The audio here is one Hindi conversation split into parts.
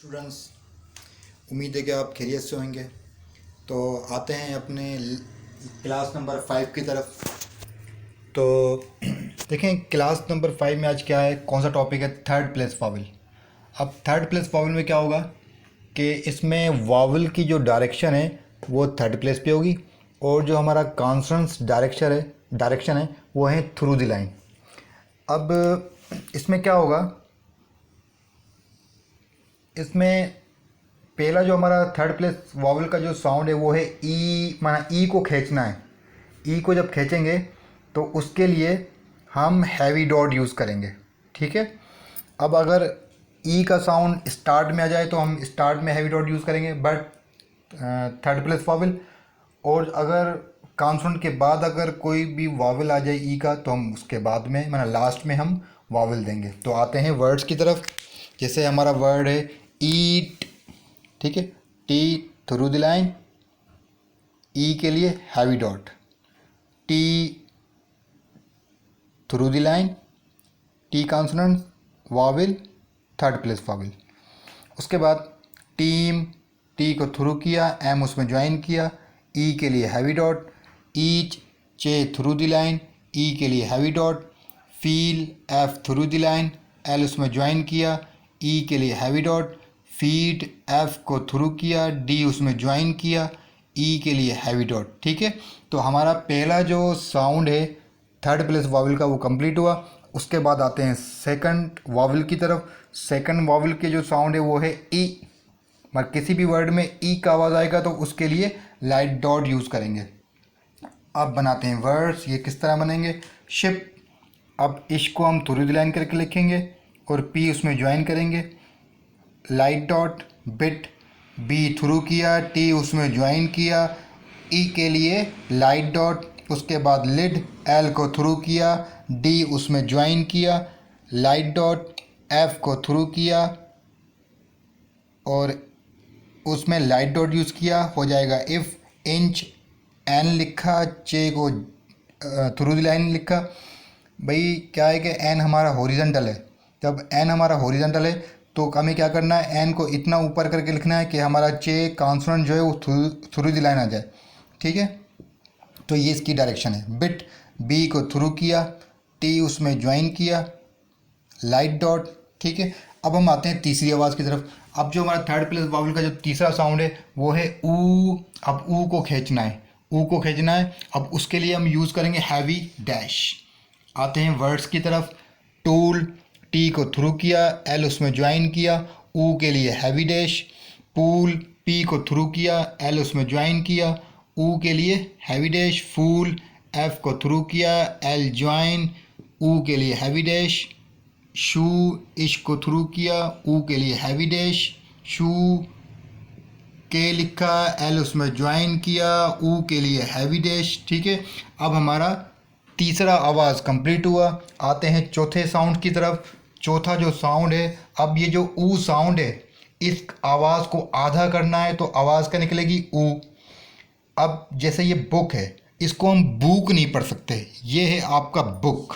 स्टूडेंट्स, उम्मीद है कि आप खैरियत से होंगे। तो आते हैं अपने क्लास नंबर 5 की तरफ। तो देखें क्लास नंबर 5 में आज क्या है, कौन सा टॉपिक है, थर्ड प्लेस वावल। अब थर्ड प्लेस वावल में क्या होगा कि इसमें वावल की जो डायरेक्शन है वो थर्ड प्लेस पे होगी और जो हमारा कॉन्सोनेंट्स डायरेक्शन है वो है थ्रू द लाइन। अब इसमें क्या होगा, इसमें पहला जो हमारा थर्ड प्लेस वावल का जो साउंड है वो है ई, माना ई को खींचना है। ई को जब खींचेंगे तो उसके लिए हम हैवी डॉट यूज़ करेंगे, ठीक है। अब अगर ई का साउंड स्टार्ट में आ जाए तो हम स्टार्ट में हैवी डॉट यूज़ करेंगे, बट थर्ड प्लेस वावल। और अगर कॉन्सोनेंट के बाद अगर कोई भी वावल आ जाए ई का तो हम उसके बाद में माना लास्ट में हम वावल देंगे। तो आते हैं वर्ड्स की तरफ। जैसे हमारा वर्ड है ईट, ठीक है, टी थ्रू द लाइन, ई के लिए heavy dot, T through the line, T consonant vowel third place vowel. उसके बाद टीम, टी को थ्रू किया, एम उसमें ज्वाइन किया, ई के लिए हैवी डॉट, ईच चे थ्रू द लाइन, ई के लिए heavy dot, feel F through the line, L उसमें ज्वाइन किया, ई के लिए हैवी डॉट, फीड एफ को थ्रू किया, डी उसमें ज्वाइन किया, ई के लिए हैवी डॉट, ठीक है। तो हमारा पहला जो साउंड है थर्ड प्लेस वावल का वो कंप्लीट हुआ। उसके बाद आते हैं सेकंड वावल की तरफ। सेकंड वावल के जो साउंड है वो है ई। मगर किसी भी वर्ड में ई का आवाज़ आएगा तो उसके लिए लाइट डॉट यूज़ करेंगे। अब बनाते हैं वर्ड्स। ये किस तरह बनेंगे, शिप। अब इश को हम थ्रू द लाइन करके लिखेंगे और पी उसमें ज्वाइन करेंगे, light dot, bit B through किया, टी उसमें ज्वाइन किया, ई के लिए लाइट डॉट, उसके बाद लिड एल को थ्रू किया, डी उसमें ज्वाइन किया, लाइट डॉट, एफ को थ्रू किया और उसमें लाइट डॉट यूज़ किया, हो जाएगा इफ़, इंच, एन लिखा, चे को थ्रू द लाइन लिखा। भाई क्या है कि एन हमारा हॉरिजॉन्टल है। जब एन हमारा हॉरिजॉन्टल है तो हमें क्या करना है, एन को इतना ऊपर करके लिखना है कि हमारा चे कॉन्सोनेंट जो है वो थ्रू द लाइन आ जाए, ठीक है। तो ये इसकी डायरेक्शन है। बिट बी को थ्रू किया, टी उसमें ज्वाइन किया, लाइट डॉट, ठीक है। अब हम आते हैं तीसरी आवाज़ की तरफ। अब जो हमारा थर्ड प्लेस वावल का जो तीसरा साउंड है वो है ऊ। अब ऊ को खींचना है, ऊ को खींचना है। अब उसके लिए हम यूज़ करेंगे हैवी डैश। आते हैं वर्ड्स की तरफ। टूल, टी को थ्रू किया, एल उसमें ज्वाइन किया, ऊ के लिए हैवी डैश। पूल, पी को थ्रू किया, एल उसमें ज्वाइन किया, ऊ के लिए हैवी डैश। फूल, एफ को थ्रू किया, एल ज्वाइन, ऊ के लिए हैवी डैश। शू, इश को थ्रू किया, ऊ के लिए हैवी डैश, शू के लिखा, एल उसमें ज्वाइन किया, ऊ के लिए हैवी डैश, ठीक है। अब हमारा तीसरा आवाज़ कंप्लीट हुआ। आते हैं चौथे साउंड की तरफ। चौथा जो साउंड है, अब ये जो ऊ साउंड है इस आवाज़ को आधा करना है तो आवाज़ क्या निकलेगी, ऊ। अब जैसे ये बुक है, इसको हम बुक नहीं पढ़ सकते, ये है आपका बुक,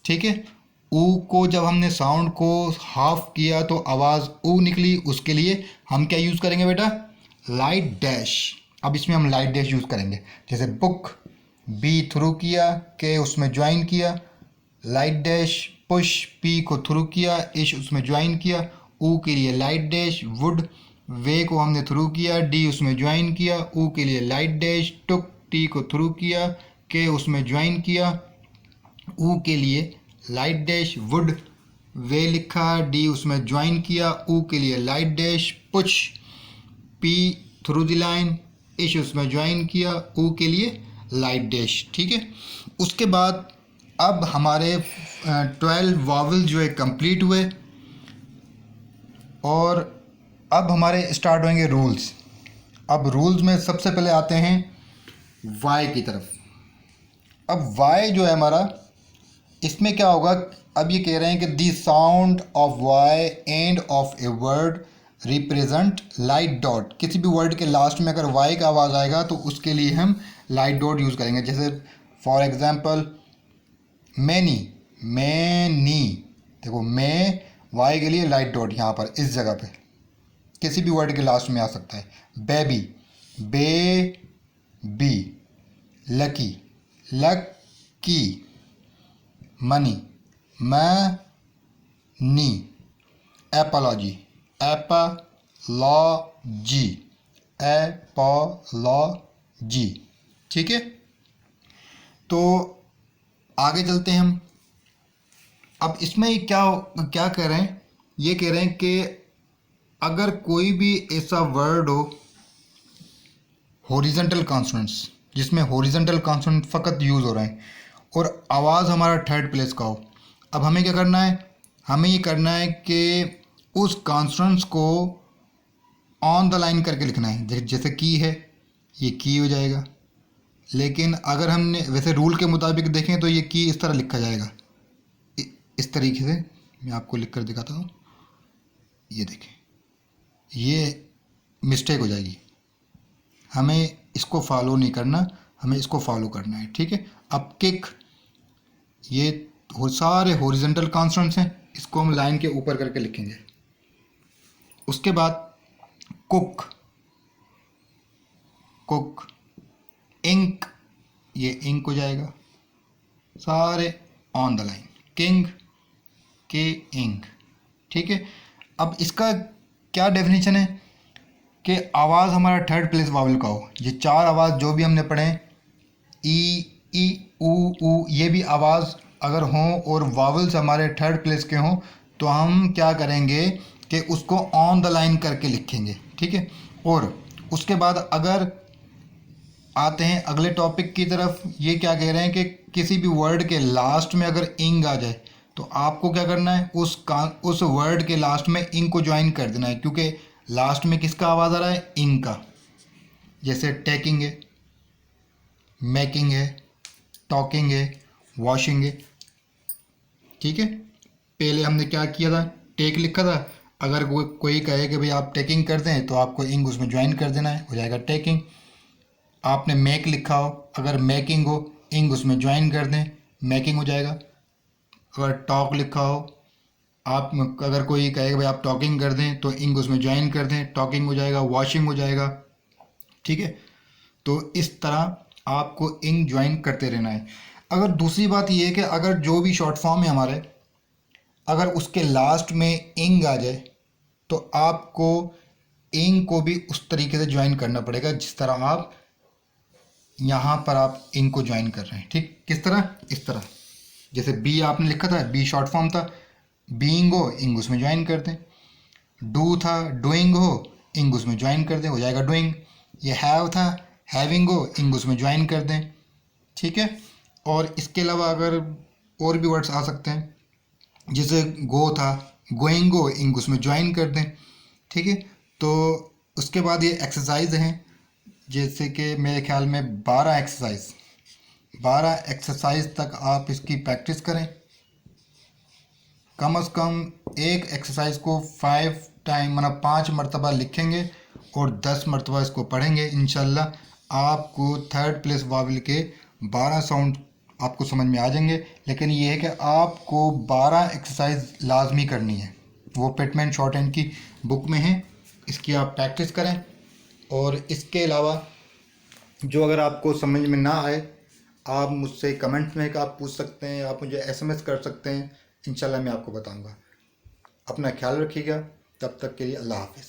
ठीक है। ऊ को जब हमने साउंड को हाफ किया तो आवाज़ ऊ निकली, उसके लिए हम क्या यूज़ करेंगे बेटा, लाइट डैश। अब इसमें हम लाइट डैश यूज़ करेंगे। जैसे बुक, बी थ्रू किया, के उसमें ज्वाइन किया, लाइट डैश। पुश, पी को थ्रू किया, इश उसमें ज्वाइन किया, ऊ के लिए लाइट डैश। वुड, वे को हमने थ्रू किया, डी उसमें ज्वाइन किया, ऊ के लिए लाइट डैश। टुक, टी को थ्रू किया, के उसमें ज्वाइन किया, ऊ के लिए लाइट डैश। वुड, वे लिखा, डी उसमें ज्वाइन किया, ऊ के लिए light dash. Push, P through the line, इश उसमें ज्वाइन किया, ऊ के लिए लाइट डैश, ठीक है। उसके बाद अब हमारे 12 वावल जो है कंप्लीट हुए और अब हमारे स्टार्ट होंगे रूल्स। अब रूल्स में सबसे पहले आते हैं वाई की तरफ। अब वाई जो है हमारा, इसमें क्या होगा, अब ये कह रहे हैं कि the sound of Y end of a word represent light dot. किसी भी वर्ड के लास्ट में अगर वाई का आवाज़ आएगा तो उसके लिए हम लाइट डॉट यूज़ करेंगे। जैसे फॉर एग्जांपल मैनी, मैनी, देखो मैं, वाई के लिए लाइट डॉट यहाँ पर इस जगह पे, किसी भी वर्ड के लास्ट में आ सकता है। Baby, baby, lucky, lucky, money, money, apology, apology, apology. ठीक है, तो आगे चलते हैं हम। अब इसमें क्या क्या कह रहे हैं, ये कह रहे हैं कि अगर कोई भी ऐसा वर्ड हो हॉरिजॉन्टल कॉन्सोनेंट्स, जिसमें हॉरिजॉन्टल कॉन्सोनेंट फ़कत यूज़ हो रहे हैं और आवाज़ हमारा थर्ड प्लेस का हो, अब हमें क्या करना है, हमें ये करना है कि उस कॉन्सोनेंट्स को ऑन द लाइन करके लिखना है। जैसे की है, ये की हो जाएगा, लेकिन अगर हमने वैसे रूल के मुताबिक देखें तो ये की इस तरह लिखा जाएगा, इस तरीके से मैं आपको लिख कर दिखाता हूँ। ये देखें, ये मिस्टेक हो जाएगी, हमें इसको फॉलो नहीं करना, हमें इसको फॉलो करना है। ठीक है, अब किक, ये सारे हॉरिजॉन्टल कॉन्सोनेंट्स हैं, इसको हम लाइन के ऊपर करके लिखेंगे। उसके बाद कुक, कुक, इंक, ये इंक हो जाएगा, सारे ऑन द लाइन। किंग, के इंक। ठीक है, अब इसका क्या डेफिनेशन है कि आवाज़ हमारा थर्ड प्लेस वावल का हो। ये चार आवाज़ जो भी हमने पढ़े, ई ऊ, ये भी आवाज़ अगर हों और वावल्स हमारे थर्ड प्लेस के हों तो हम क्या करेंगे कि उसको ऑन द लाइन करके लिखेंगे। ठीक है, और उसके बाद अगर आते हैं अगले टॉपिक की तरफ, ये क्या कह रहे हैं कि किसी भी वर्ड के लास्ट में अगर इंग आ जाए तो आपको क्या करना है, उस वर्ड के लास्ट में इंग को ज्वाइन कर देना है, क्योंकि लास्ट में किसका आवाज़ आ रहा है, इंग का। जैसे टेकिंग है, मेकिंग है, टॉकिंग है, वॉशिंग है। ठीक है, पहले हमने क्या किया था, टेक लिखा था, अगर कोई कहे कि भाई आप टेकिंग कर दें तो आपको इंग उसमें ज्वाइन कर देना है, हो जाएगा टेकिंग। आपने मेक लिखा हो, अगर मेकिंग हो, इंग उसमें ज्वाइन कर दें, मेकिंग हो जाएगा। अगर टॉक लिखा हो, आप अगर कोई कहे भाई आप टॉकिंग कर दें तो इंग उसमें ज्वाइन कर दें, टॉकिंग हो जाएगा, वॉशिंग हो जाएगा। ठीक है, तो इस तरह आपको इंग ज्वाइन करते रहना है। अगर दूसरी बात ये है कि अगर जो भी शॉर्ट फॉर्म है हमारे, अगर उसके लास्ट में इंग आ जाए तो आपको इंग को भी उस तरीके से ज्वाइन करना पड़ेगा जिस तरह आप यहाँ पर आप इंग को ज्वाइन कर रहे हैं। ठीक, किस तरह, इस तरह। जैसे बी आपने लिखा था, बी शॉर्ट फॉर्म था, बीइंग हो, इंग उसमें ज्वाइन कर दें। डू था, डूइंग हो, इंग उसमें ज्वाइन कर दें, हो जाएगा डूइंग। ये हैव था, हैविंग हो, इंग उसमें ज्वाइन कर दें। ठीक है, और इसके अलावा अगर और भी वर्ड्स आ सकते हैं, जैसे गो था, गोइंग हो, इंग उसमें ज्वाइन कर दें। ठीक है, तो उसके बाद ये एक्सरसाइज हैं, जैसे कि मेरे ख्याल में 12 एक्सरसाइज तक आप इसकी प्रैक्टिस करें। कम से कम एक एक्सरसाइज को 5 टाइम मतलब 5 मरतबा लिखेंगे और 10 मरतबा इसको पढ़ेंगे, इंशाल्लाह आपको थर्ड प्लेस वावल के 12 साउंड आपको समझ में आ जाएंगे। लेकिन ये है कि आपको 12 एक्सरसाइज लाजमी करनी है, वो पिटमैन शॉर्ट हैंड की बुक में है, इसकी आप प्रैक्टिस करें। और इसके अलावा जो अगर आपको समझ में ना आए, आप मुझसे कमेंट में आप पूछ सकते हैं, आप मुझे एसएमएस कर सकते हैं, इंशाल्लाह मैं आपको बताऊंगा। अपना ख्याल रखिएगा, तब तक के लिए अल्लाह हाफ़िज़।